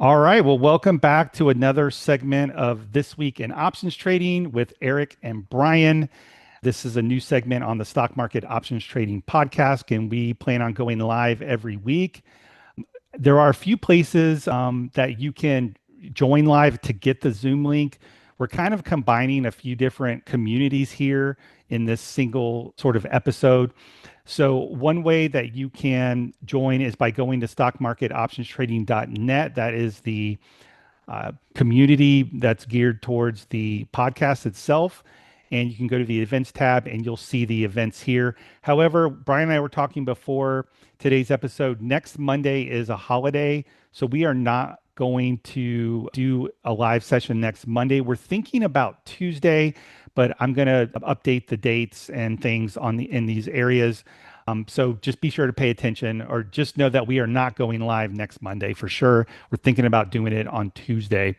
All right. Well, welcome back to another segment of This Week in Options Trading with Eric and Brian. This is a new segment on the Stock Market Options Trading podcast, and we plan on going live every week. There are a few places that you can join live to get the Zoom link. We're kind of combining a few different communities here in this single sort of episode. So one way that you can join is by going to stockmarketoptionstrading.net. That is the community that's geared towards the podcast itself. And you can go to the events tab and you'll see the events here. However, Brian and I were talking before today's episode. Next Monday is a holiday. So we are not going to do a live session next Monday. We're thinking about Tuesday, but I'm going to update the dates and things on the in these areas. So just be sure to pay attention, or just know that we are not going live next Monday for sure. We're thinking about doing it on Tuesday.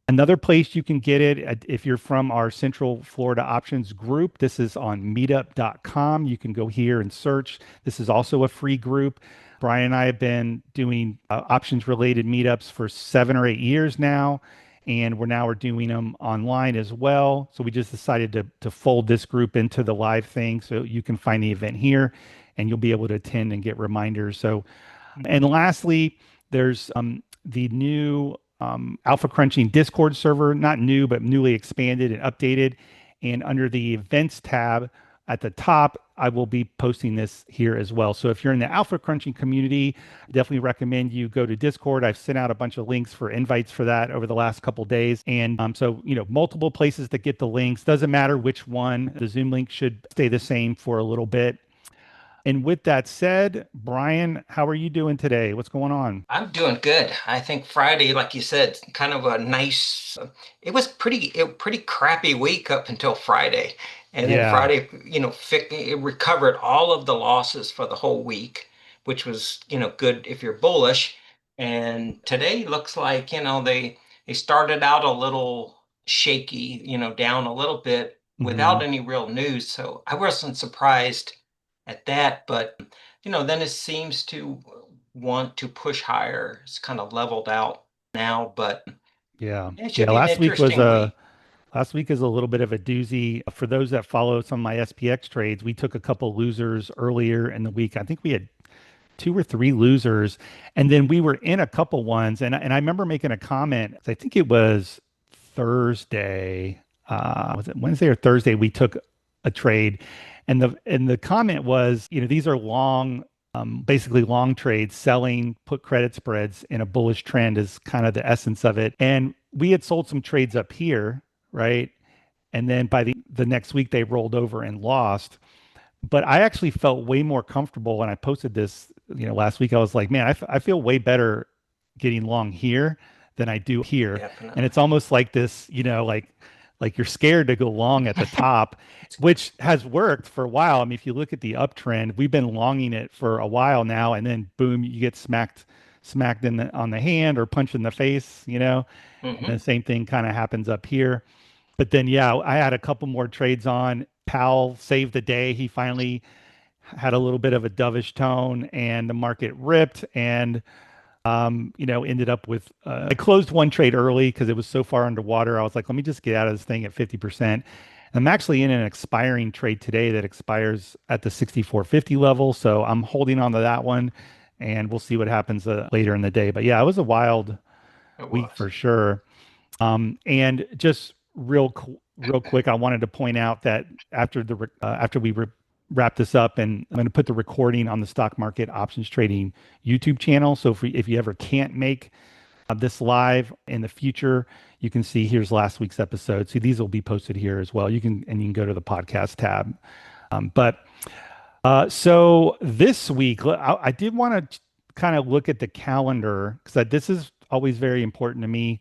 Another place you can get it, if you're from our Central Florida Options group, this is on meetup.com. You can go here and search. This is also a free group. Brian and I have been doing options related meetups for 7 or 8 years now, and we're doing them online as well. So we just decided to fold this group into the live thing, so you can find the event here and you'll be able to attend and get reminders. So, and lastly, there's the new Alpha Crunching Discord server, not new, but newly expanded and updated. And under the events tab at the top, I will be posting this here as well. So if you're in the Alpha Crunching community, I definitely recommend you go to Discord. I've sent out a bunch of links for invites for that over the last couple of days. And multiple places to get the links. Doesn't matter which one. The Zoom link should stay the same for a little bit. And with that said, Brian, how are you doing today? What's going on? I'm doing good. I think Friday, like you said, kind of a nice. It pretty crappy week up until Friday, and then Yeah. Friday, it recovered all of the losses for the whole week, which was good if you're bullish. And today looks like they started out a little shaky, down a little bit Hmm. without any real news. So I wasn't surprised at that, but then it seems to want to push higher. It's kind of leveled out now, but Yeah. it should Yeah. be an interesting week. Last week is a little bit of a doozy. For those that follow some of my SPX trades, we took a couple losers earlier in the week. I think we had two or three losers, and then we were in a couple ones. And I remember making a comment. I think it was Thursday. Was it Wednesday or Thursday? We took a trade, and the comment was, these are long, basically long trades, selling put credit spreads in a bullish trend is kind of the essence of it. And we had sold some trades up here, right? And then by the next week, they rolled over and lost. But I actually felt way more comfortable when I posted this, last week. I was like, man, I feel way better getting long here than I do here. And Definitely. it's almost like this, like you're scared to go long at the top, which has worked for a while. I mean, if you look at the uptrend, we've been longing it for a while now, and then boom, you get smacked on the hand or punched in the face. And the Hmm. same thing kind of happens up here. But then, yeah, I had a couple more trades on. Powell saved the day. He finally had a little bit of a dovish tone, and the market ripped and ended up with I closed one trade early because it was so far underwater. I was like, let me just get out of this thing at 50%. I'm actually in an expiring trade today that expires at the 64.50 level. So I'm holding on to that one, and we'll see what happens later in the day. But yeah, it was a wild It week was. for sure. And just real quick, I wanted to point out that after we wrap this up, and I'm going to put the recording on the Stock Market Options Trading YouTube channel. So if you ever can't make this live in the future, you can see here's last week's episode. See, these will be posted here as well. You can go to the podcast tab. So this week, I did want to kind of look at the calendar because this is always very important to me,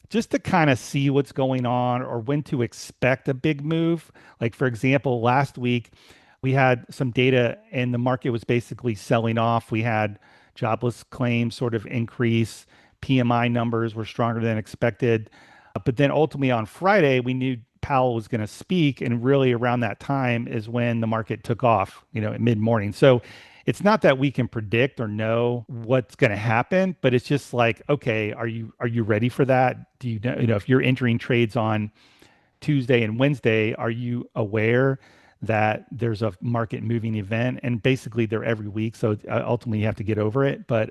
just to kind of see what's going on or when to expect a big move. Like, for example, last week we had some data and the market was basically selling off. We had jobless claims sort of increase, PMI numbers were stronger than expected. But then ultimately on Friday, we knew Powell was going to speak. And really around that time is when the market took off, at mid morning. So it's not that we can predict or know what's going to happen, but it's just like, okay, are you ready for that? Do you know if you're entering trades on Tuesday and Wednesday, are you aware that there's a market moving event? And basically they're every week, so ultimately you have to get over it. But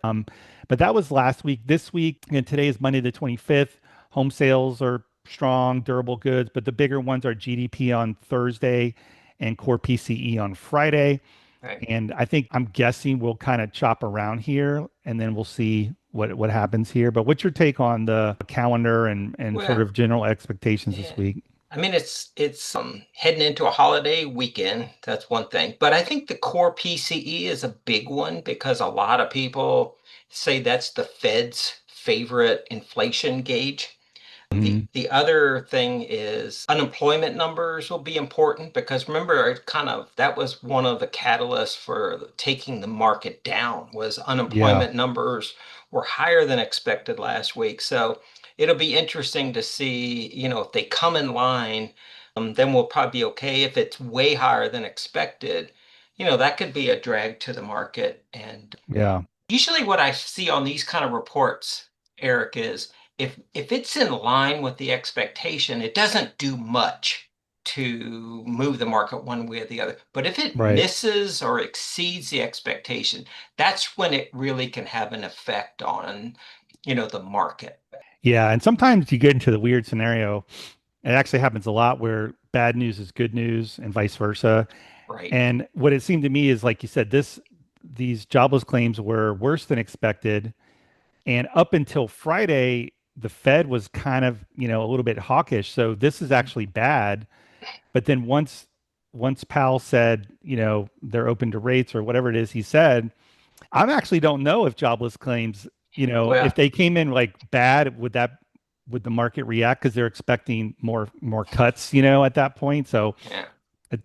that was last week. This week, and today is Monday the 25th. Home sales are strong, durable goods, but the bigger ones are GDP on Thursday and core PCE on Friday. Right. And I'm guessing we'll kind of chop around here and then we'll see what happens here. But what's your take on the calendar and sort Well, of general expectations this yeah. week? I mean, it's heading into a holiday weekend. That's one thing. But I think the core PCE is a big one because a lot of people say that's the Fed's favorite inflation gauge. The Mhm. the other thing is unemployment numbers will be important because remember it kind of that was one of the catalysts for taking the market down was Yeah. unemployment numbers were higher than expected last week. So it'll be interesting to see, if they come in line, then we'll probably be okay. If it's way higher than expected, that could be a drag to the market. And Yeah. usually what I see on these kind of reports, Eric, is if it's in line with the expectation, it doesn't do much to move the market one way or the other. But if it Right. misses or exceeds the expectation, that's when it really can have an effect on, the market. Yeah. And sometimes you get into the weird scenario. It actually happens a lot where bad news is good news and vice versa. Right. And what it seemed to me is, like you said, these jobless claims were worse than expected. And up until Friday, the Fed was kind of, a little bit hawkish. So this is Mhm. actually bad. But then once Powell said, they're open to rates or whatever it is he said, I actually don't know if jobless claims, if Well, they came in like bad, would the market react because they're expecting more cuts, at that point. So yeah,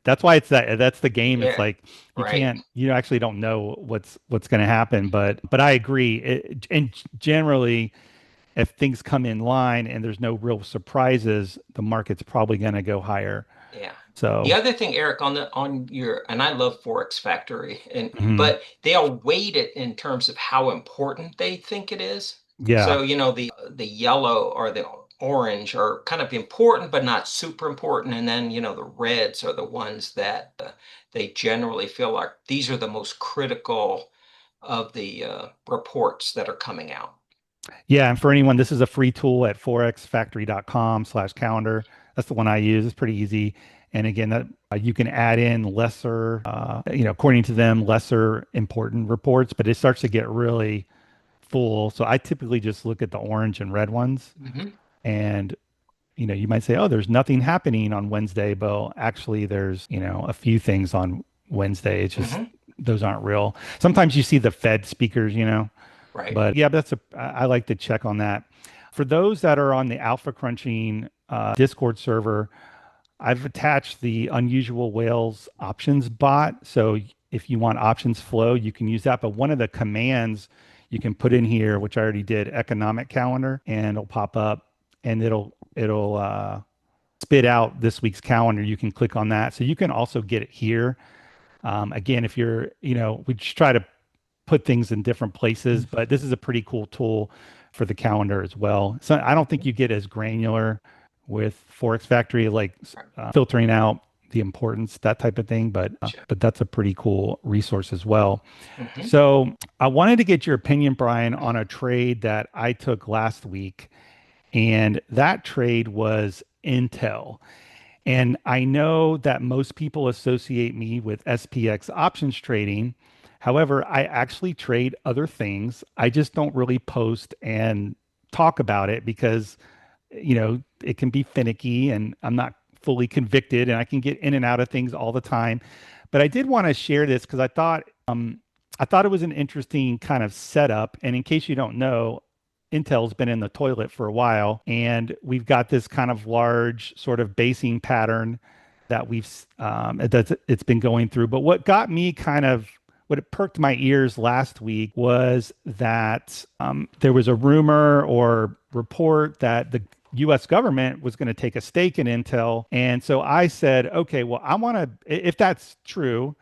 that's why that's the game. It's yeah, like right. you actually don't know what's going to happen. But I agree. And generally, if things come in line and there's no real surprises, the market's probably going to go higher. Yeah. The So other thing, Eric, on your and I love Forex Factory, and mhm. but they'll weight it in terms of how important they think it is. Yeah. So, the yellow or the orange are kind of important, but not super important. And then, the reds are the ones that they generally feel like these are the most critical of the reports that are coming out. Yeah, and for anyone, this is a free tool at forexfactory.com/calendar. That's the one I use. It's pretty easy. And again, that you can add in lesser, according to them, lesser important reports, but it starts to get really full. So I typically just look at the orange and red ones. Hmm. And, you might say, oh, there's nothing happening on Wednesday, but actually there's, a few things on Wednesday. It's just Hmm. those aren't real. Sometimes you see the Fed speakers, Right. but yeah, I like to check on that. For those that are on the Alpha Crunching Discord server, I've attached the Unusual Whales options bot. So if you want options flow, you can use that. But one of the commands you can put in here, which I already did, economic calendar, and it'll pop up and it'll spit out this week's calendar. You can click on that. So you can also get it here. Again, if you're, we just try to put things in different places, but this is a pretty cool tool for the calendar as well. So I don't think you get as granular with Forex Factory, like filtering out the importance, that type of thing, but that's a pretty cool resource as well. Hmm. So I wanted to get your opinion, Brian, on a trade that I took last week, and that trade was Intel. And I know that most people associate me with SPX options trading. However, I actually trade other things. I just don't really post and talk about it because, it can be finicky and I'm not fully convicted and I can get in and out of things all the time. But I did want to share this because I thought it was an interesting kind of setup. And in case you don't know, Intel's been in the toilet for a while, and we've got this kind of large sort of basing pattern that it's been going through. But what it perked my ears last week was that there was a rumor or report that the U.S. government was going to take a stake in Intel, and so I said, okay, well, I want to, if that's true,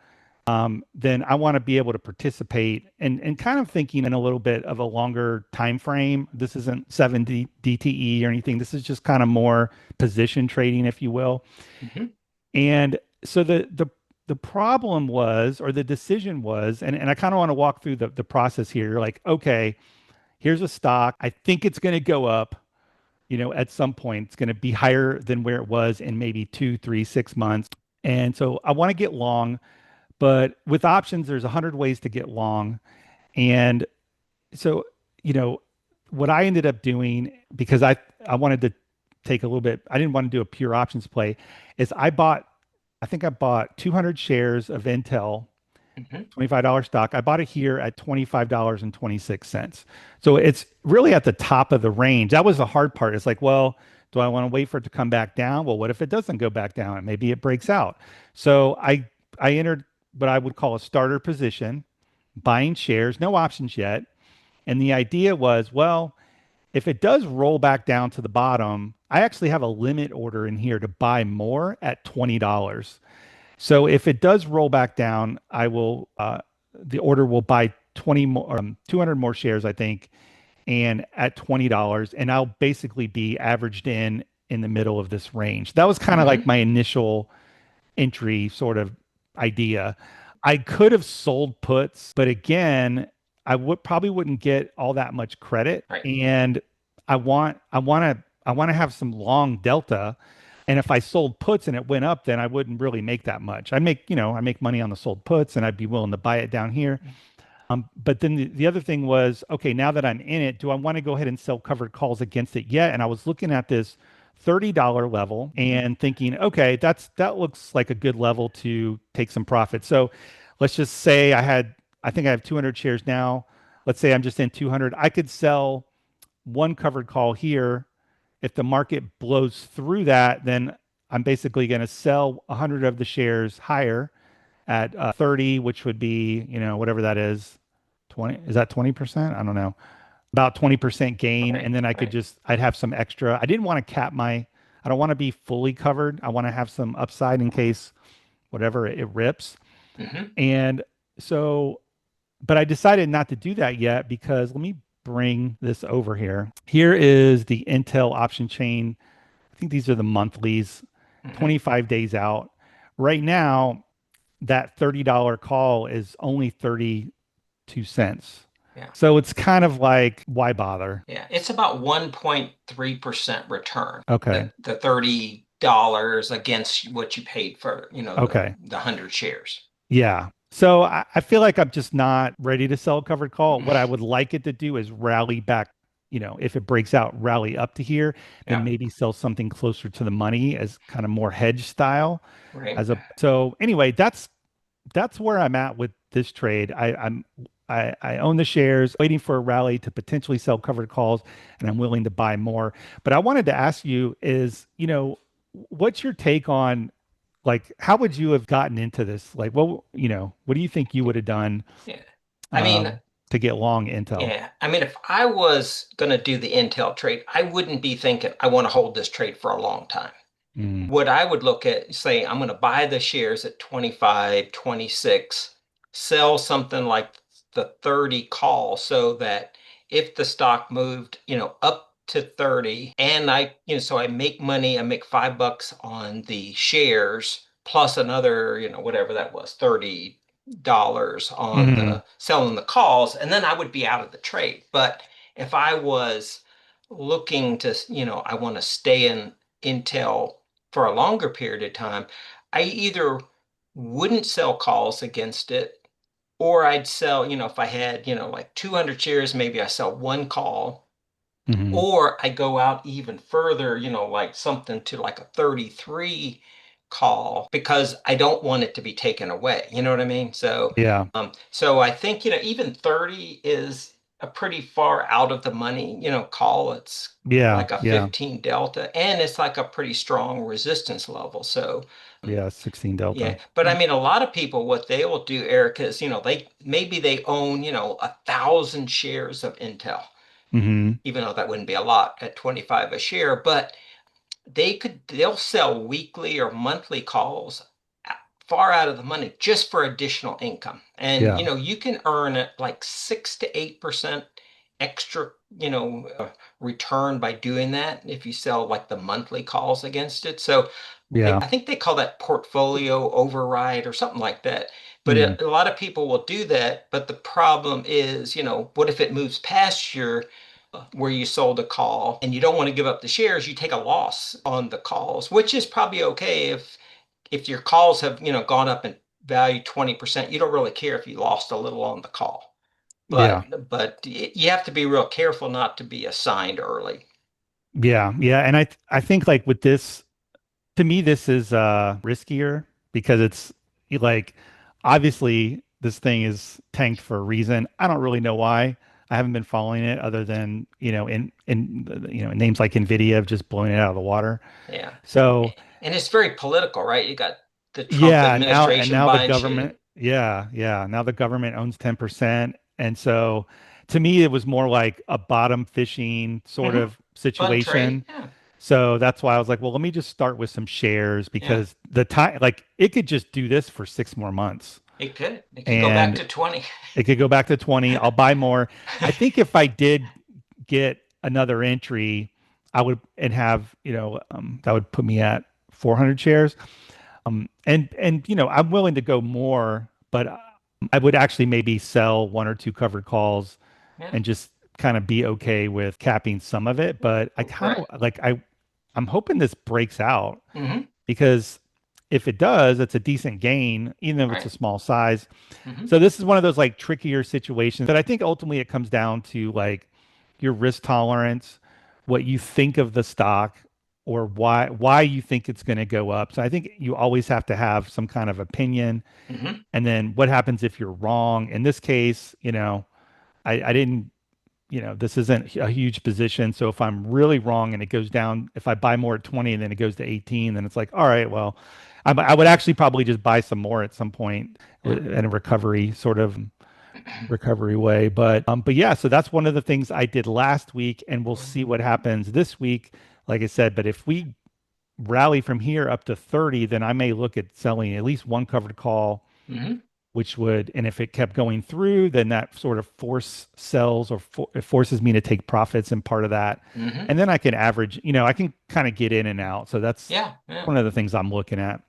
then I want to be able to participate and kind of thinking in a little bit of a longer time frame. This isn't 7D DTE or anything. This is just kind of more position trading, if you will. Mhm. And so the problem was, or the decision was, and I kind of want to walk through the process here. You're like, okay, here's a stock. I think it's going to go up. At some point, it's going to be higher than where it was in maybe 2, 3, 6 months. And so I want to get long, but with options, there's 100 ways to get long. And so, you know, what I ended up doing, because I wanted to take a little bit, I didn't want to do a pure options play, is I think I bought 200 shares of Intel, Mhm. $25 stock. I bought it here at $25.26. So it's really at the top of the range. That was the hard part. It's like, well, do I want to wait for it to come back down? Well, what if it doesn't go back down and maybe it breaks out? So I entered what I would call a starter position, buying shares, no options yet. And the idea was, well, if it does roll back down to the bottom, I actually have a limit order in here to buy more at $20. So if it does roll back down, the order will buy 20 more, 200 more shares, I think, and at $20, and I'll basically be averaged in the middle of this range. That was kind of like Mhm. my initial entry sort of idea. I could have sold puts, but again, I would probably wouldn't get all that much credit. Right. And I want to have some long delta. And if I sold puts and it went up, then I wouldn't really make that much. I make money on the sold puts and I'd be willing to buy it down here. But then the other thing was, okay, now that I'm in it, do I want to go ahead and sell covered calls against it yet? And I was looking at this $30 level and thinking, okay, that looks like a good level to take some profit. So let's just say I think I have 200 shares now. Let's say I'm just in 200. I could sell one covered call here. If the market blows through that, then I'm basically going to sell 100 of the shares higher at 30, which would be, whatever that is. 20, is that 20%? I don't know. About 20% gain. Right. And then Right. I'd have some extra. I didn't want to I don't want to be fully covered. I want to have some upside in case whatever it rips. Mhm. And so, but I decided not to do that yet because let me bring this over here. Here is the Intel option chain. I think these are the monthlies, Mhm. 25 days out. Right now, that $30 call is only 32 cents. Yeah. So it's kind of like, why bother? Yeah. It's about 1.3% return. Okay. The $30 against what you paid for, Okay. the 100 shares. Yeah. So I feel like I'm just not ready to sell covered call. What I would like it to do is rally back, if it breaks out, rally up to here, then Yeah. maybe sell something closer to the money as kind of more hedge style. Right. So anyway, that's where I'm at with this trade. I own the shares, waiting for a rally to potentially sell covered calls, and I'm willing to buy more. But I wanted to ask you is, what's your take on like how would you have gotten into this? Like, what do you think you would have done Yeah. I mean, um, to get long Intel? yeah. I mean, if I was going to do the Intel trade, I wouldn't be thinking, I want to hold this trade for a long time. Mm, What I would look at, say, I'm going to buy the shares at 25, 26, sell something like the 30 call so that if the stock moved, up to 30 and so I make money, I make $5 on the shares plus another, whatever that was, $30 on hmm the selling the calls, and then I would be out of the trade. But if I was looking to, I want to stay in Intel for a longer period of time, I either wouldn't sell calls against it, or I'd sell, if I had, like 200 shares, maybe I sell one call, hmm or I go out even further, like something to like a 33 call because I don't want it to be taken away. You know what I mean? So, Yeah. so I think, even 30 is a pretty far out of the money, call. It's Yeah. like a Yeah. 15 delta, and it's like a pretty strong resistance level. So, Yeah. 16 yeah, delta. but I mean, a lot of people, what they will do, Eric, is, they own, 1,000 shares of Intel, Hmm even though that wouldn't be a lot at 25 a share, but they'll sell weekly or monthly calls far out of the money just for additional income. And, Yeah. you can earn like 6 to 8% extra, return by doing that if you sell like the monthly calls against it. So Yeah. I think they call that portfolio override or something like that. But Mm, a lot of people will do that. But the problem is, what if it moves past your where you sold a call and you don't want to give up the shares, you take a loss on the calls, which is probably okay if your calls have, gone up in value 20%. You don't really care if you lost a little on the call. yeah. But you have to be real careful not to be assigned early. Yeah. Yeah. And I think like with this, to me, this is riskier because it's like obviously this thing is tanked for a reason. I don't really know why. I haven't been following it other than, names like Nvidia have just blown it out of the water. Yeah. So And it's very political, right? You got the Trump yeah, administration now the buying shit. government, yeah, yeah, now the government owns 10%. And so to me, it was more like a bottom fishing sort Hmm. of Fun trade. situation. Yeah. So that's why I was like, well, let me just start with some shares Yeah. because the time, like, it could just do this for 6 more months It could. It could go back and to 20. it could go back to 20. I'll buy more. I think if I did get another entry, I would and have, that would put me at 400 shares. And I'm willing to go more, but I would actually maybe sell one or two covered calls Yeah. and just kind of be okay with capping some of it. But I kind Right. of like I'm hoping this breaks out Hmm. because if it does, it's a decent gain, even if it's a Right. small size. Hmm. So this is one of those like trickier situations, but I think ultimately it comes down to like your risk tolerance, what you think of the stock, or why you think it's going to go up. So I think you always have to have some kind of opinion, Hmm. and then what happens if you're wrong? In this case, I didn't this isn't a huge position. So if I'm really wrong and it goes down, if I buy more at 20 and then it goes to 18, then it's like, all right, well, I would actually probably just buy some more at some point Yeah. in a recovery sort of recovery way. But yeah, so that's one of the things I did last week, and we'll see what happens this week. Like I said, but if we rally from here up to 30, then I may look at selling at least one covered call, Hmm. which would, and if it kept going through, then that sort of force sells or it forces me to take profits in part of that. Hmm. And then I can average, I can kind of get in and out. So that's Yeah. Yeah. one of the things I'm looking at.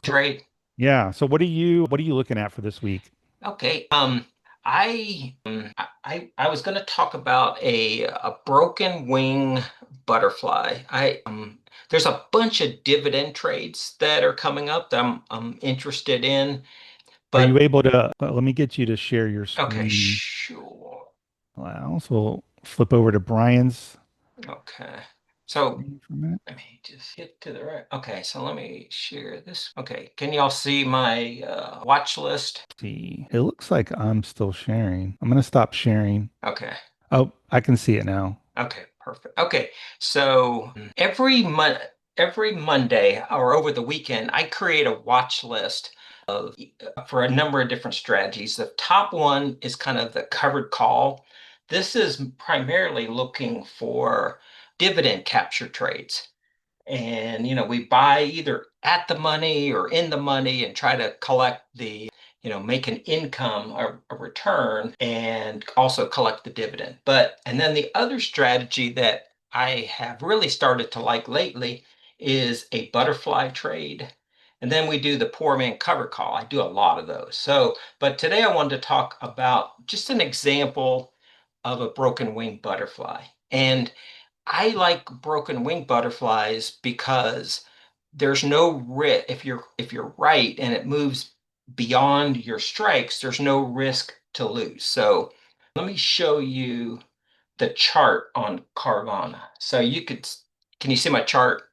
So, Trade. yeah. So what are you looking at for this week? Okay. I was going to talk about a broken wing butterfly. There's a bunch of dividend trades that are coming up that I'm interested in, Are you but able to, let me get you to share your okay, screen. sure. Wow. So we'll flip over to Brian's Okay. So screen for a minute. let me just hit to the right. Okay, so let me share this. Okay, can y'all see my watch list? See, it looks like I'm still sharing. I'm going to stop sharing. Okay. Oh, I can see it now. Okay, perfect. Okay, so every Monday or over the weekend, I create a watch list of for a number of different strategies. The top one is kind of the covered call. This is primarily looking for dividend capture trades. And we buy either at the money or in the money and try to collect the make an income or a return and also collect the dividend. And then the other strategy that I have really started to like lately is a butterfly trade. And then we do the poor man cover call. I do a lot of those. But today I wanted to talk about just an example of a broken wing butterfly. And I like broken wing butterflies because there's no risk if you're right and it moves beyond your strikes, there's no risk to lose. So let me show you the chart on Carvana. So can you see my chart,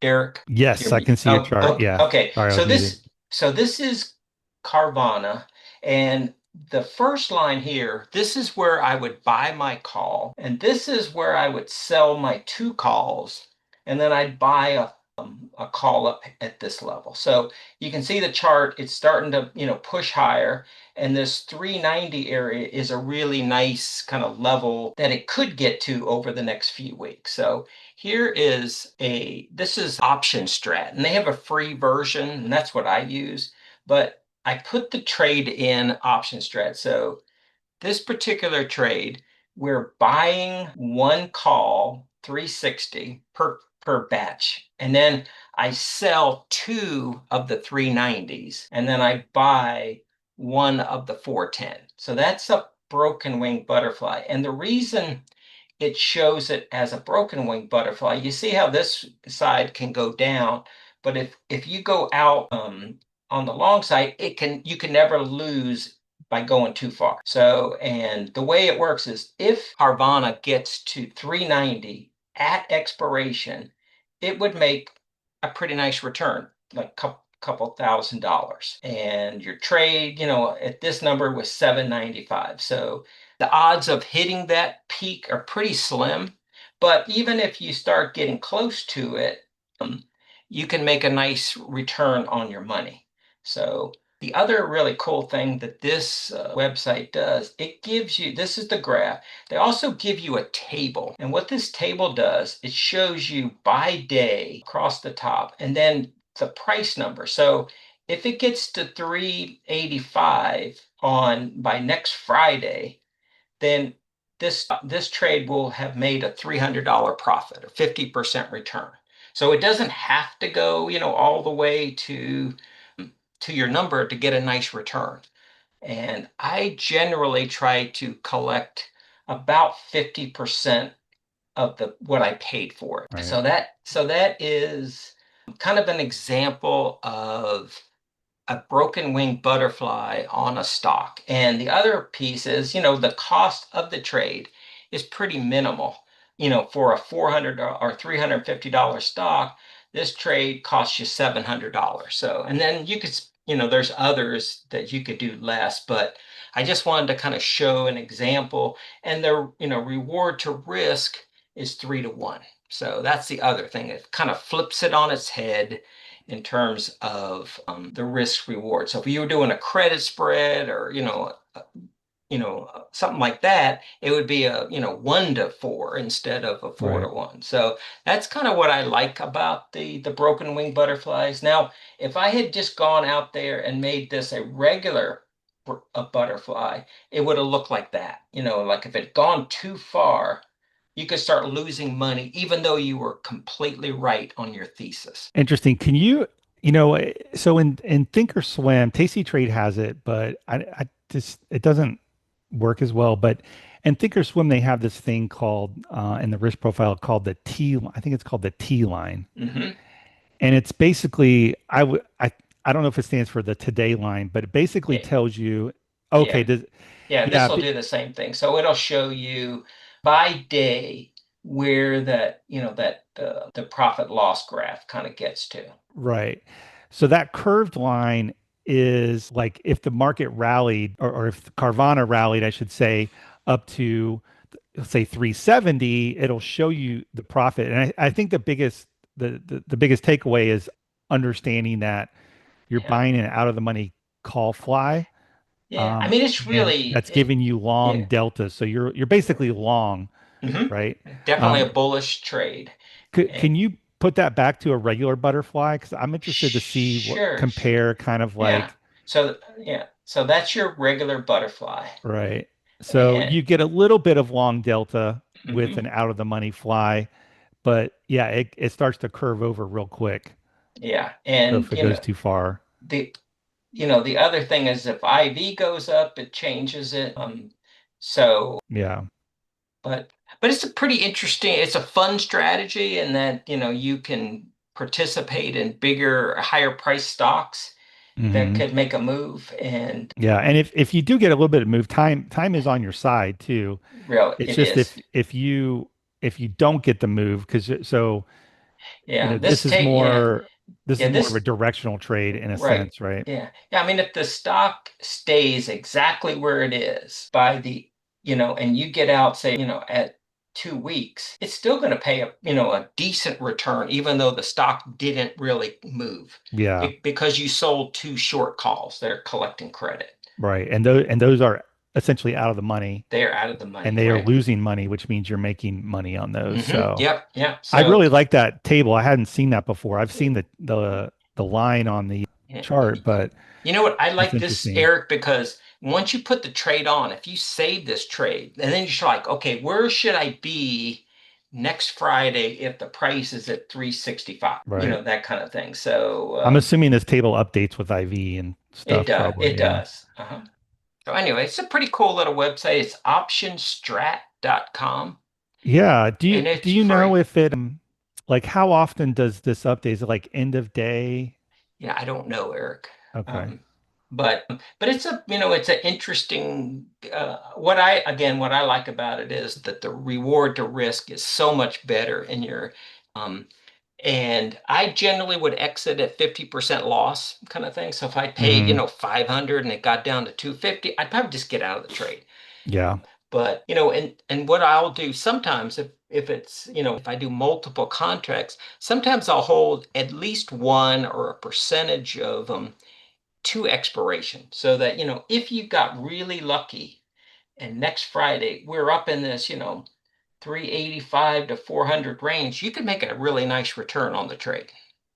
Derek? Yes, I can see your Oh, chart. oh, Yeah. okay. Sorry, I was So muted. this is Carvana, and the first line here, this is where I would buy my call, and this is where I would sell my two calls, and then I'd buy a call up at this level. So you can see the chart, it's starting to, push higher, and this 390 area is a really nice kind of level that it could get to over the next few weeks. So this is option strat, and they have a free version, and that's what I use. but I put the trade in option strat. So this particular trade, we're buying one call 360 per batch. And then I sell two of the 390s, and then I buy one of the 410. So that's a broken wing butterfly. And the reason it shows it as a broken wing butterfly, you see how this side can go down, but if you go out on the long side, you can never lose by going too far. So, and the way it works is if Carvana gets to 390 at expiration, it would make a pretty nice return, like couple $1,000. And your trade, at this number was 795. So the odds of hitting that peak are pretty slim. But even if you start getting close to it, you can make a nice return on your money. So the other really cool thing that this website does, it gives you, this is the graph. They also give you a table. And what this table does, it shows you by day across the top and then the price number. So if it gets to 385 by next Friday, then this trade will have made a $300 profit, a 50% return. So it doesn't have to go, all the way to your number to get a nice return. And I generally try to collect about 50% of what I paid for it. Right. So that is kind of an example of a broken wing butterfly on a stock. And the other piece is, the cost of the trade is pretty minimal. For a $400 or $350 stock, this trade costs you $700. So, and then you could, there's others that you could do less, but I just wanted to kind of show an example. And the, reward to risk is 3-to-1. So that's the other thing. It kind of flips it on its head in terms of the risk reward. So if you were doing a credit spread or something like that, it would be a 1-to-4 instead of a 4-to-1. So that's kind of what I like about the broken wing butterflies. Now, if I had just gone out there and made this a regular butterfly, it would have looked like that. Like if it had gone too far, you could start losing money, even though you were completely right on your thesis. Interesting. Can you, so in Thinkorswim, Tasty Trade has it, but I just it doesn't work as well. But in Thinkorswim, they have this thing called in the risk profile called the T. I think it's called the T line, and it's basically I don't know if it stands for the today line, but it basically tells you, okay, this will do the same thing. So it'll show you by day where the profit loss graph kind of gets to. Right. So that curved line is like if the market rallied or if Carvana rallied, I should say, up to let's say 370, it'll show you the profit. And I think the biggest takeaway is understanding that you're buying an out of the money call fly. Yeah, I mean it's really that's giving you long deltas. So you're basically long, right? Definitely a bullish trade. Can you put that back to a regular butterfly? Because I'm interested to see compare kind of like. So that's your regular butterfly. Right. So you get a little bit of long delta with an out of the money fly, but yeah, it starts to curve over real quick. Yeah, and so if it goes too far. The other thing is if IV goes up, it changes it. So yeah. But it's a pretty interesting, it's a fun strategy in that, you can participate in bigger, higher price stocks that could make a move. And yeah, and if you do get a little bit of move, time is on your side too. Really, it's just if you don't get the move, because this is more of a directional trade in a sense, right? Yeah. I mean, if the stock stays exactly where it is by and you get out, say, at 2 weeks, it's still going to pay a decent return, even though the stock didn't really move. Yeah. Because you sold 2 short calls. They're collecting credit. Right. And those are essentially out of the money. They're out of the money. And they are losing money, which means you're making money on those. So Yep. So, I really like that table. I hadn't seen that before. I've seen the line on the chart, but You know what? I it's like this, interesting. Eric, because once you put the trade on, if you save this trade, and then you're like, okay, where should I be next Friday if the price is at 365? Right. That kind of thing. So I'm assuming this table updates with IV and it stuff, does. probably. It Yeah. does. So anyway, it's a pretty cool little website. It's optionstrat.com Yeah. Do you and do it's you know free. if it like how often does this update? Is it like end of day? Yeah, I don't know, Eric. Okay. Um, but it's it's an interesting what I like about it is that the reward to risk is so much better in your um and I generally would exit at 50% loss kind of thing. So if I paid, Hmm. 500 and it got down to 250, I'd probably just get out of the trade. Yeah. But, and what I'll do sometimes if it's, if I do multiple contracts, sometimes I'll hold at least one or a percentage of them to expiration so that, if you got really lucky and next Friday we're up in this, 385 to 400 range, you could make a really nice return on the trade.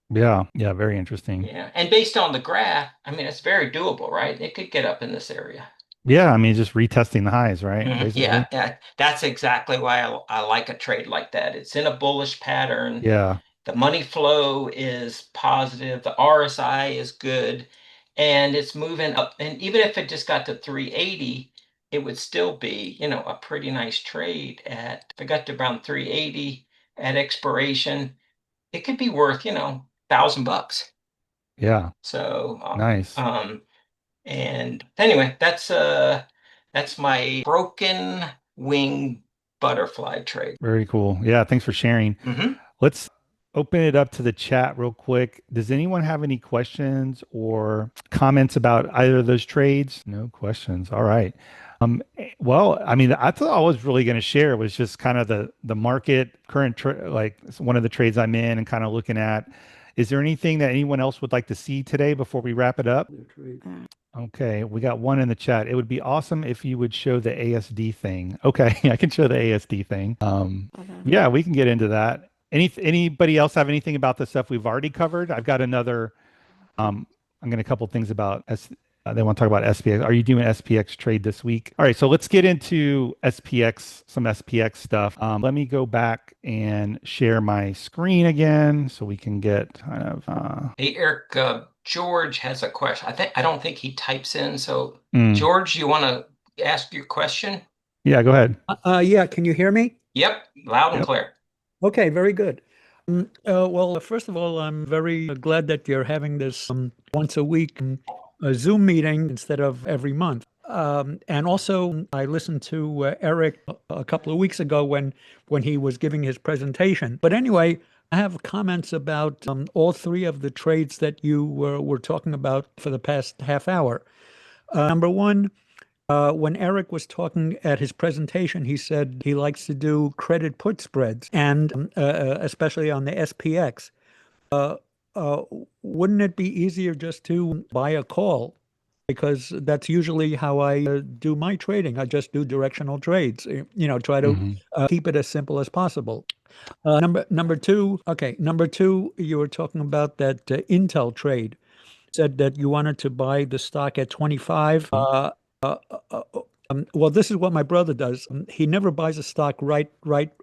Yeah. Yeah. Very interesting. Yeah. And based on the graph, I mean, it's very doable, right? It could get up in this area. Yeah. I mean, just retesting the highs, right? Yeah, Basically. yeah, that's exactly why I like a trade like that. It's in a bullish pattern. Yeah. The money flow is positive. The RSI is good, and it's moving up. And even if it just got to 380, it would still be, a pretty nice trade if it got to around 380 at expiration, it could be worth, $1,000. Yeah. So, Nice. and anyway, that's my broken wing butterfly trade. Very cool. Yeah. Thanks for sharing. Hmm. Let's open it up to the chat real quick. Does anyone have any questions or comments about either of those trades? No questions. All right. Well, I mean, I thought I was really going to share was just kind of the market current like one of the trades I'm in and kind of looking at. Is there anything that anyone else would like to see today before we wrap it up? Okay, we got one in the chat. It would be awesome if you would show the ASD thing. Okay, I can show the ASD thing. Yeah, we can get into that. Anybody else have anything about the stuff we've already covered? I've got another. I'm going to a couple things about they want to talk about SPX. Are you doing SPX trade this week? All right, so let's get into SPX, some SPX stuff. Let me go back and share my screen again so we can get kind of. Hey, Eric, George has a question. I don't think he types in. So, Mm, George, you want to ask your question? yeah, go ahead. Yeah, can you hear me? Yep, loud and Yep. clear. Okay, very good. Well, first of all, I'm very glad that you're having this once a week Zoom meeting instead of every month. And also, I listened to Eric a couple of weeks ago when he was giving his presentation. But anyway, I have comments about all three of the trades that you were talking about for the past half hour. Number one, when Eric was talking at his presentation, he said he likes to do credit put spreads, and especially on the SPX. Uh, uh, wouldn't it be easier just to buy a call? Because that's usually how I do my trading. I just do directional trades. Try to Hmm. keep it as simple as possible. Number two. Okay, number two. You were talking about that Intel trade. Said that you wanted to buy the stock at 25. Uh, uh, well, this is what my brother does. He never buys a stock right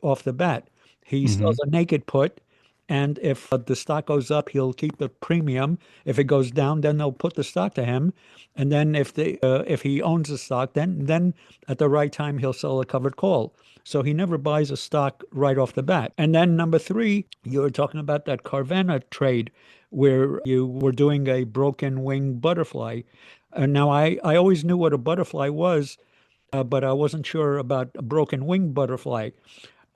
off the bat. He Hmm. sells a naked put, and if the stock goes up, he'll keep the premium. If it goes down, then they'll put the stock to him. And then if he owns the stock, then at the right time he'll sell a covered call. So he never buys a stock right off the bat. And then number three, you were talking about that Carvana trade where you were doing a broken wing butterfly. Now, I always knew what a butterfly was, but I wasn't sure about a broken wing butterfly.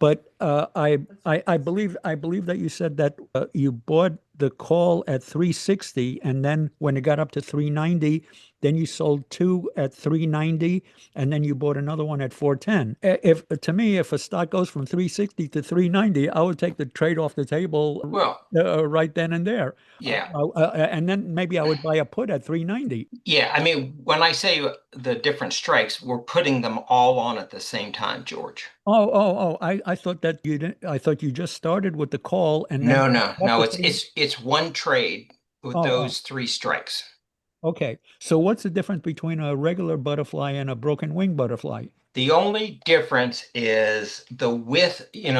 But I believe that you said that you bought the call at 360, and then when it got up to 390, then you sold two at 390, and then you bought another one at 410. If to me, if a stock goes from 360 to 390, I would take the trade off the table Well, right then and there, yeah. and then maybe I would buy a put at 390. Yeah, I mean, when I say the different strikes, we're putting them all on at the same time, George. Oh! I thought that you didn't. I thought you just started with the call and then No, no, up no. to It's three. it's it's one trade. with Oh, those three strikes. okay. So what's the difference between a regular butterfly and a broken wing butterfly? The only difference is the width, The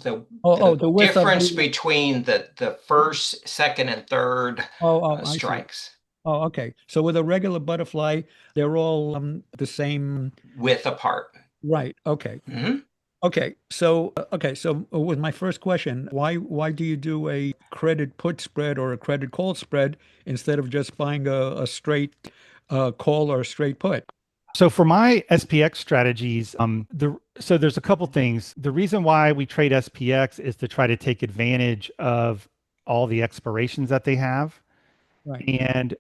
width of difference the. between the first, second, and third I see. strikes. Oh, okay. So with a regular butterfly, they're all the same. Width apart. Right. Okay. Hmm. Okay. So with my first question, why do you do a credit put spread or a credit call spread instead of just buying a straight call or a straight put? So for my SPX strategies, so there's a couple things. The reason why we trade SPX is to try to take advantage of all the expirations that they have. Right. And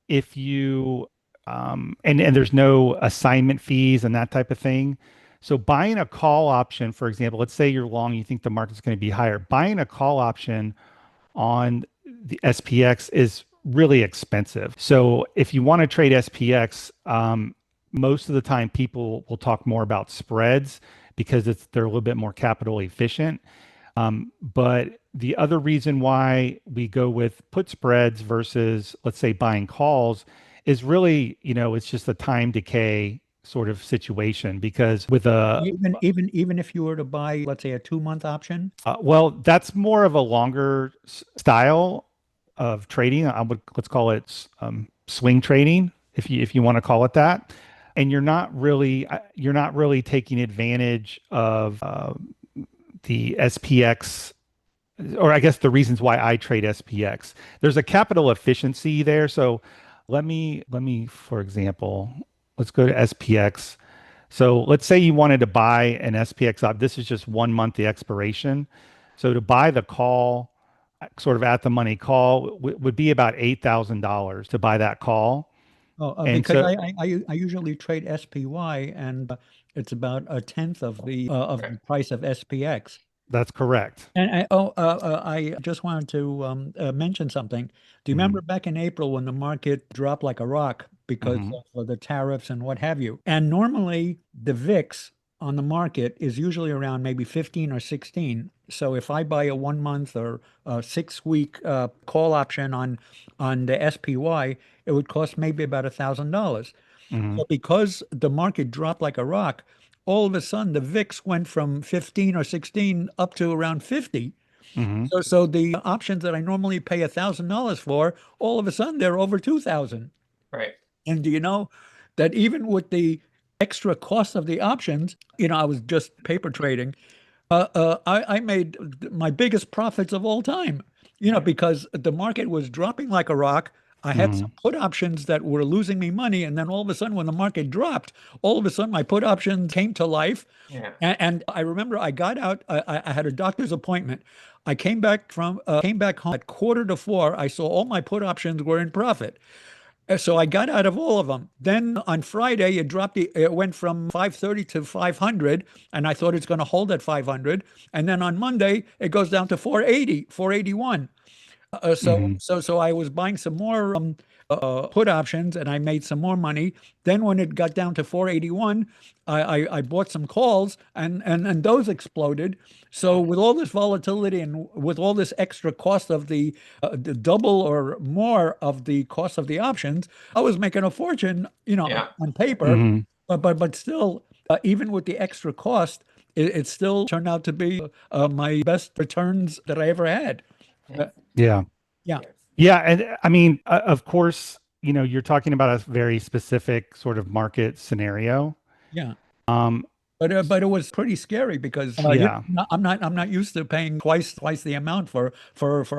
if you and there's no assignment fees and that type of thing. So buying a call option, for example, let's say you're long, you think the market's going to be higher. Buying a call option on the SPX is really expensive. So if you want to trade SPX, most of the time people will talk more about spreads because they're a little bit more capital efficient. But the other reason why we go with put spreads versus, let's say, buying calls is really, it's just a time decay sort of situation because with a Even if you were to buy, let's say, a 2-month option. well, that's more of a longer style of trading. Let's call it swing trading, if you want to call it that. And you're not really taking advantage of the SPX, or I guess the reasons why I trade SPX. There's a capital efficiency there. So let me, for example, let's go to SPX. So let's say you wanted to buy an SPX op. This is just 1 month the expiration. So to buy the call, sort of at the money call, would be about $8,000 to buy that call. And Because so I usually trade SPY, and it's about a tenth of Right. the price of SPX. that's correct. And I just wanted to mention something. Do you Hmm. remember back in April when the market dropped like a rock because Hmm. of the tariffs and what have you? And normally the VIX on the market is usually around maybe 15 or 16. So if I buy a 1 month or a 6 week call option on the SPY, it would cost maybe about $1,000. Hmm. So because the market dropped like a rock, all of a sudden the VIX went from 15 or 16 up to around 50. Hmm. So the options that I normally pay $1,000 for, all of a sudden they're over 2,000. Right. And do you know that even with the extra cost of the options, I was just paper trading. I made my biggest profits of all time, because the market was dropping like a rock. I had Hmm. some put options that were losing me money. And then all of a sudden, when the market dropped, all of a sudden my put options came to life. Yeah. And I remember I got out, I had a doctor's appointment. I came back home at 3:45. I saw all my put options were in profit. So I got out of all of them. Then on Friday, it went from 530 to 500, and I thought it's going to hold at 500. And then on Monday, it goes down to 480, 481. Hmm. So I was buying some more put options, and I made some more money. Then when it got down to 481, I bought some calls, and those exploded. So with all this volatility and with all this extra cost of the double or more of the cost of the options, I was making a fortune, Yeah. on paper. Hmm. But still, even with the extra cost, it still turned out to be my best returns that I ever had. Uh, Yeah. yeah. Yeah. And I mean, of course, you're talking about a very specific sort of market scenario. Yeah. Um, But it was pretty scary because yeah. I'm not used to paying twice the amount for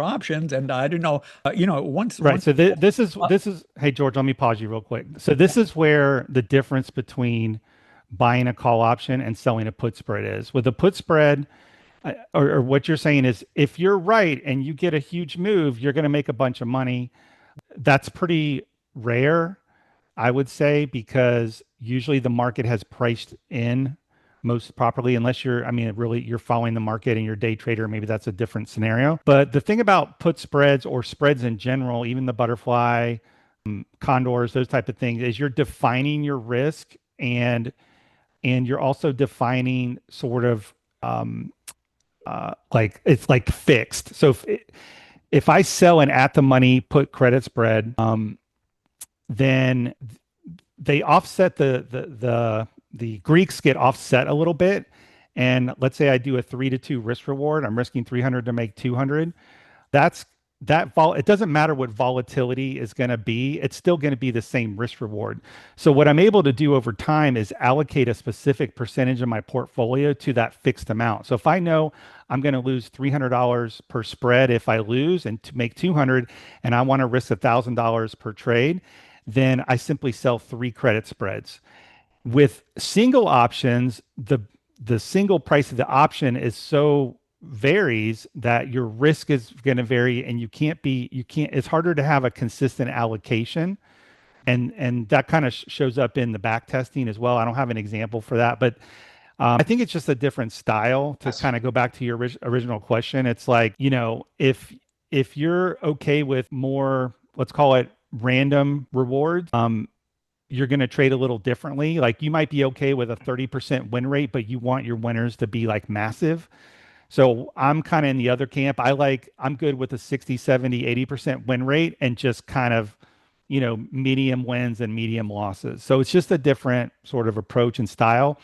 options, and I didn't know, Right. once So this is uh, this is hey George, let me pause you real quick. So this is where the difference between buying a call option and selling a put spread is. With a put spread, or what you're saying is if you're right and you get a huge move, you're going to make a bunch of money. That's pretty rare, I would say, because usually the market has priced in most properly, unless I mean, really, you're following the market and you're a day trader. Maybe that's a different scenario. But the thing about put spreads or spreads in general, even the butterfly, condors, those type of things, is you're defining your risk and you're also defining sort of like it's like fixed. So if I sell an at the money put credit spread, then they offset the Greeks get offset a little bit. And let's say I do a 3-to-2 risk reward. I'm risking 300 to make 200. That's it doesn't matter what volatility is going to be. It's still going to be the same risk reward. So what I'm able to do over time is allocate a specific percentage of my portfolio to that fixed amount. So if I know I'm going to lose $300 per spread if I lose and to make 200 and I want to risk $1,000 per trade, then I simply sell 3 credit spreads. With single options, the single price of the option is so varies that your risk is going to vary, and you can't it's harder to have a consistent allocation, and that kind of shows up in the back testing as well. I don't have an example for that, but I think it's just a different style to kind of go back to your original question. It's like, if you're okay with more, let's call it random rewards, you're going to trade a little differently. Like you might be okay with a 30% win rate, but you want your winners to be like massive. So I'm kind of in the other camp. I'm good with a 60, 70, 80% win rate and just kind of, medium wins and medium losses. So it's just a different sort of approach and style.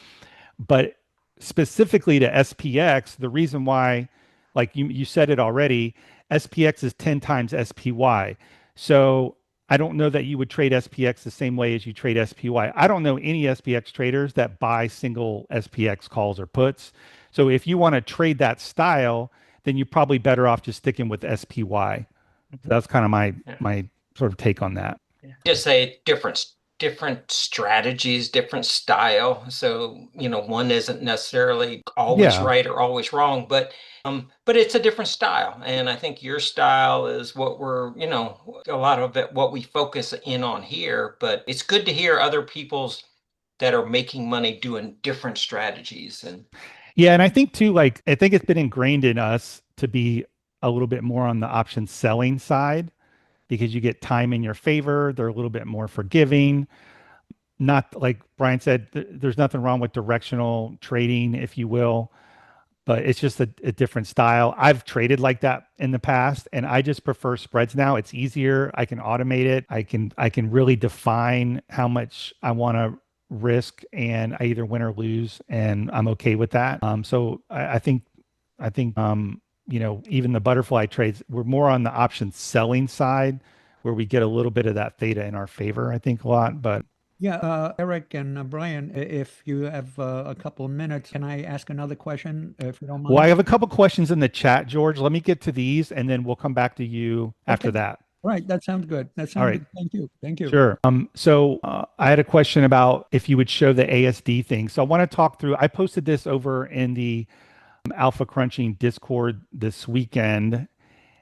But specifically to SPX, the reason why, like you said it already, SPX is 10 times SPY. So I don't know that you would trade SPX the same way as you trade SPY. I don't know any SPX traders that buy single SPX calls or puts. So if you want to trade that style, then you're probably better off just sticking with SPY. So that's kind of my sort of take on that. Just say different strategies, different style. So, one isn't necessarily always right or always wrong, but it's a different style. And I think your style is what we're, a lot of it, what we focus in on here, but it's good to hear other people's that are making money doing different strategies. And yeah, and I think too, I think it's been ingrained in us to be a little bit more on the option selling side because you get time in your favor. They're a little bit more forgiving. Not like Brian said, there's nothing wrong with directional trading, if you will, but it's just a different style. I've traded like that in the past, and I just prefer spreads now. It's easier. I can automate it. I can really define how much I want to risk, and I either win or lose, and I'm okay with that. So I think even the butterfly trades, we're more on the option selling side where we get a little bit of that theta in our favor, I think a lot. But yeah, Eric and Brian, if you have a couple of minutes, can I ask another question, if you don't mind? Well, I have a couple questions in the chat, George. Let me get to these, and then we'll come back to you after that. All right, that sounds good. All right. Good. Thank you. Sure. So I had a question about if you would show the ASD thing. So I want to talk through. I posted this over in the Alpha Crunching Discord this weekend,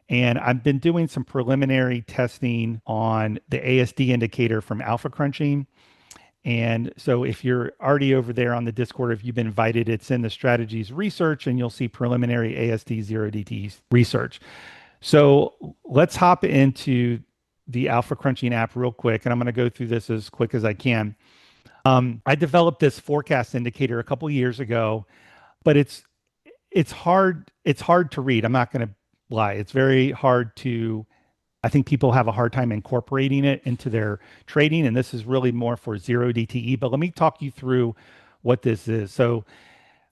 and I've been doing some preliminary testing on the ASD indicator from Alpha Crunching. And so if you're already over there on the Discord, if you've been invited, it's in the strategies research, and you'll see preliminary ASD 0DTE research. So let's hop into the Alpha Crunching app real quick, and I'm going to go through this as quick as I can. I developed this forecast indicator a couple of years ago, but it's hard to read. I'm not going to lie. It's very hard to, I think people have a hard time incorporating it into their trading, and this is really more for 0DTE. But let me talk you through what this is. So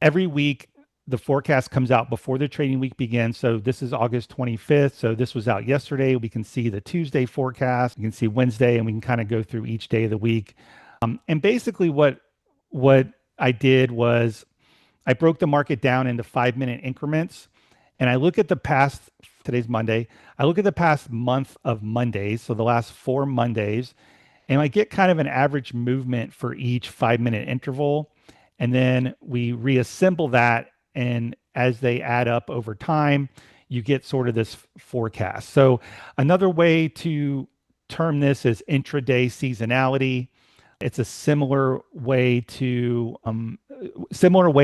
every week, the forecast comes out before the trading week begins. So this is August 25th. So this was out yesterday. We can see the Tuesday forecast. We can see Wednesday, and we can kind of go through each day of the week. And basically what I did was I broke the market down into 5-minute increments. And I look at the past, today's Monday, I look at the past month of Mondays, so the last 4 Mondays, and I get kind of an average movement for each 5-minute interval. And then we reassemble that, and as they add up over time, you get sort of this forecast. So another way to term this is intraday seasonality. It's a similar way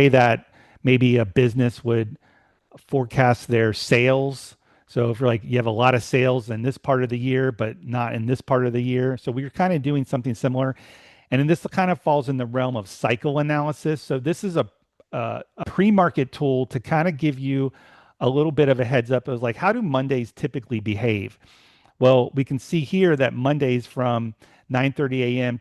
that maybe a business would forecast their sales. So if you're like, you have a lot of sales in this part of the year, but not in this part of the year. So we're kind of doing something similar. And then this kind of falls in the realm of cycle analysis. So this is a pre-market tool to kind of give you a little bit of a heads up. It was like, how do Mondays typically behave? Well, we can see here that Mondays from 9:30 a.m.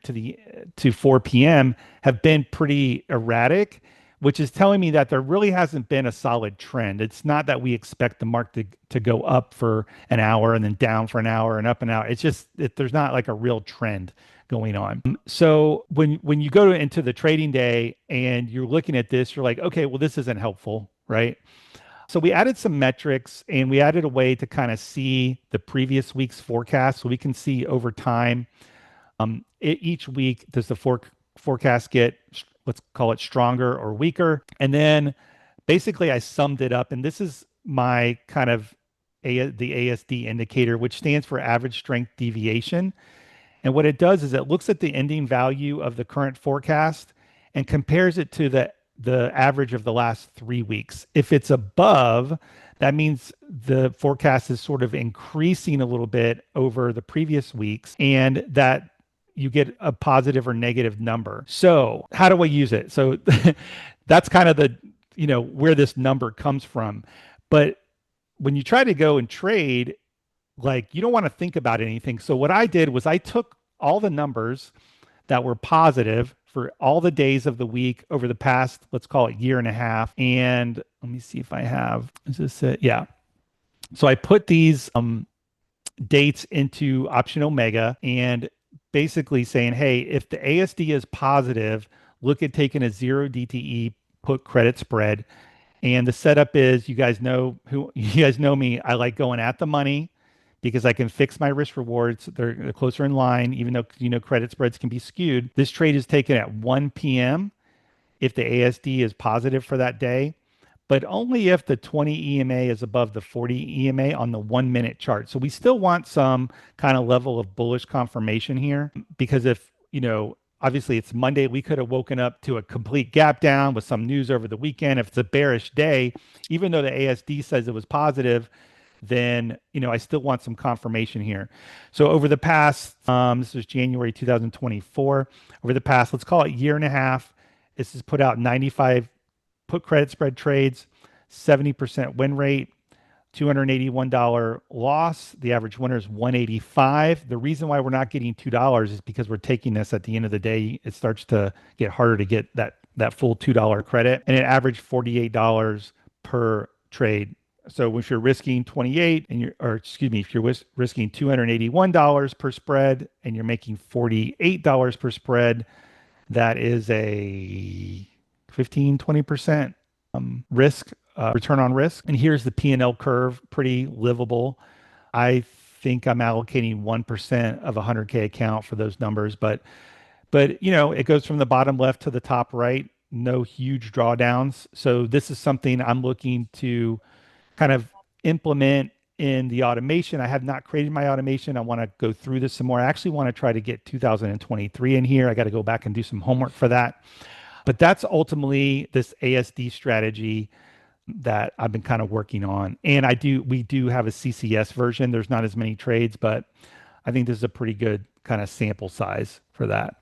to 4 p.m. have been pretty erratic, which is telling me that there really hasn't been a solid trend. It's not that we expect the market to go up for an hour and then down for an hour and up and out. It's just there's not like a real trend going on. So when you go into the trading day and you're looking at this, you're like, okay, well, this isn't helpful, right? So we added some metrics and we added a way to kind of see the previous week's forecast. So we can see over time, each week, does the forecast get, let's call it stronger or weaker? And then basically I summed it up. And this is my kind of the ASD indicator, which stands for average strength deviation. And what it does is it looks at the ending value of the current forecast and compares it to the average of the last 3 weeks. If it's above, that means the forecast is sort of increasing a little bit over the previous weeks and that you get a positive or negative number. So how do I use it? So that's kind of the, where this number comes from. But when you try to go and trade, like you don't want to think about anything. So what I did was I took all the numbers that were positive for all the days of the week over the past, let's call it year and a half. And let me see if I have, is this it? Yeah. So I put these dates into Option Omega and basically saying, hey, if the ASD is positive, look at taking a 0 DTE put credit spread. And the setup is, you guys know me, I like going at the money because I can fix my risk rewards. They're closer in line, even though, credit spreads can be skewed. This trade is taken at 1 p.m. if the ASD is positive for that day, but only if the 20 EMA is above the 40 EMA on the 1-minute chart. So we still want some kind of level of bullish confirmation here, because if, obviously it's Monday, we could have woken up to a complete gap down with some news over the weekend. If it's a bearish day, even though the ASD says it was positive, then, I still want some confirmation here. So over the past, this is January 2024, over the past, let's call it year and a half, this has put out 95 put credit spread trades, 70% win rate, $281 loss. The average winner is 185. The reason why we're not getting $2 is because we're taking this at the end of the day. It starts to get harder to get that full $2 credit, and it averaged $48 per trade. So if you're risking 28 and if you're risking $281 per spread and you're making $48 per spread, that is a 15-20% risk, return on risk. And here's the P&L curve, pretty livable. I think I'm allocating 1% of a 100K account for those numbers, but it goes from the bottom left to the top right, no huge drawdowns. So this is something I'm looking to kind of implement in the automation. I have not created my automation. I want to go through this some more. I actually want to try to get 2023 in here. I got to go back and do some homework for that. But that's ultimately this ASD strategy that I've been kind of working on. And we do have a CCS version. There's not as many trades, but I think this is a pretty good kind of sample size for that.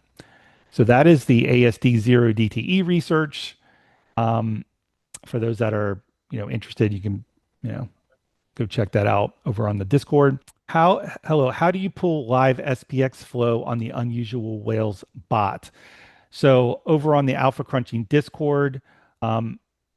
So that is the ASD 0 DTE research. For those that are, interested, you can, go check that out over on the Discord. How do you pull live SPX flow on the Unusual Whales bot? So over on the Alpha Crunching Discord,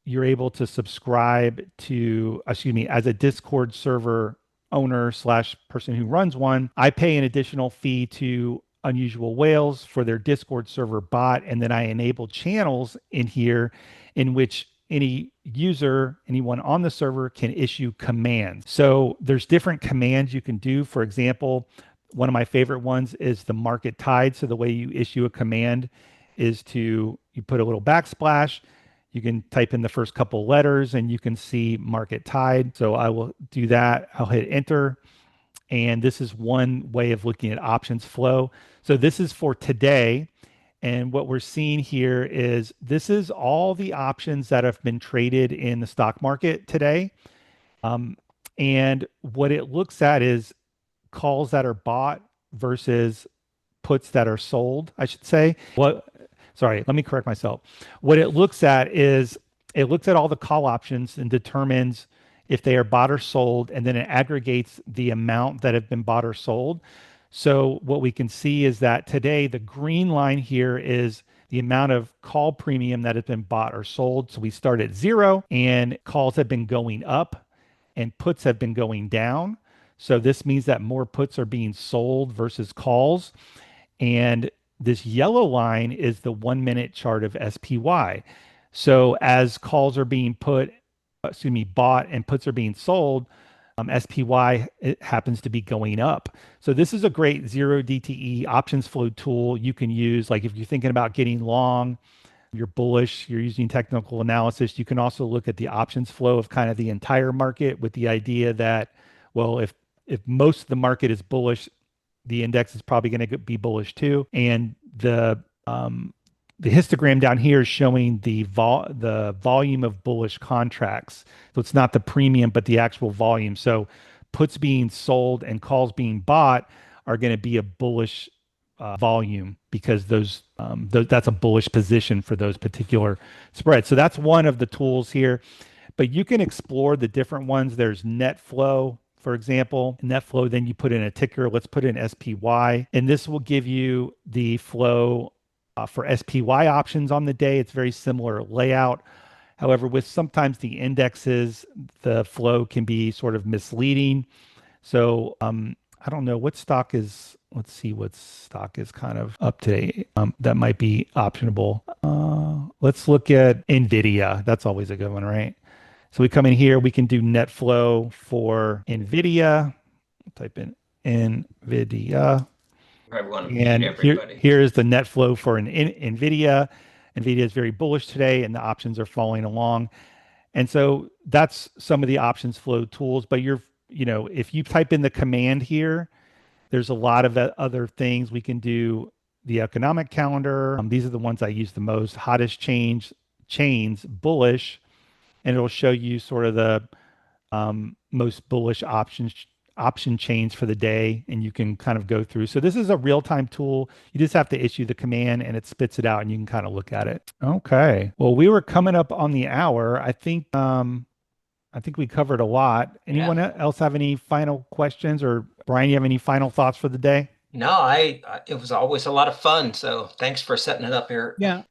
you're able to subscribe to, as a Discord server owner / person who runs one. I pay an additional fee to Unusual Whales for their Discord server bot, and then I enable channels in here in which anyone on the server can issue commands. So there's different commands you can do. For example, one of my favorite ones is the market tide. So the way you issue a command is you put a little backsplash, you can type in the first couple letters and you can see market tide. So I will do that. I'll hit enter. And this is one way of looking at options flow. So this is for today. And what we're seeing here is this is all the options that have been traded in the stock market today. And what it looks at is calls that are bought versus puts that are sold, I should say. Sorry, let me correct myself. What it looks at is it looks at all the call options and determines if they are bought or sold, and then it aggregates the amount that have been bought or sold. So what we can see is that today the green line here is the amount of call premium that has been bought or sold. So we start at 0 and calls have been going up and puts have been going down. So this means that more puts are being sold versus calls. And this yellow line is the 1 minute chart of SPY. So as calls are being bought and puts are being sold, SPY, it happens to be going up. So this is a great 0DTE options flow tool you can use. Like if you're thinking about getting long, you're bullish, you're using technical analysis, you can also look at the options flow of kind of the entire market with the idea that, well, if most of the market is bullish, the index is probably going to be bullish too. And the histogram down here is showing the volume of bullish contracts. So it's not the premium, but the actual volume. So puts being sold and calls being bought are going to be a bullish volume because that's a bullish position for those particular spreads. So that's one of the tools here. But you can explore the different ones. There's net flow, for example. Net flow, then you put in a ticker. Let's put in SPY. And this will give you the flow for SPY options on the day. It's very similar layout. However, with sometimes the indexes, the flow can be sort of misleading. So I don't know what stock is, let's see what stock is kind of up to date. That might be optionable. Let's look at NVIDIA. That's always a good one, right? So we come in here, we can do net flow for NVIDIA. Type in NVIDIA. And here is the net flow for NVIDIA. NVIDIA is very bullish today and the options are following along. And so that's some of the options flow tools. But if you type in the command here, there's a lot of other things we can do. The economic calendar. These are the ones I use the most. Hottest chains, bullish. And it'll show you sort of the most bullish option chains for the day, and you can kind of go through. So this is a real-time tool. You just have to issue the command and it spits it out and you can kind of look at it. Okay. Well, we were coming up on the hour. I think we covered a lot. Anyone else have any final questions, or Brian, you have any final thoughts for the day? No, it was always a lot of fun. So thanks for setting it up here. Yeah.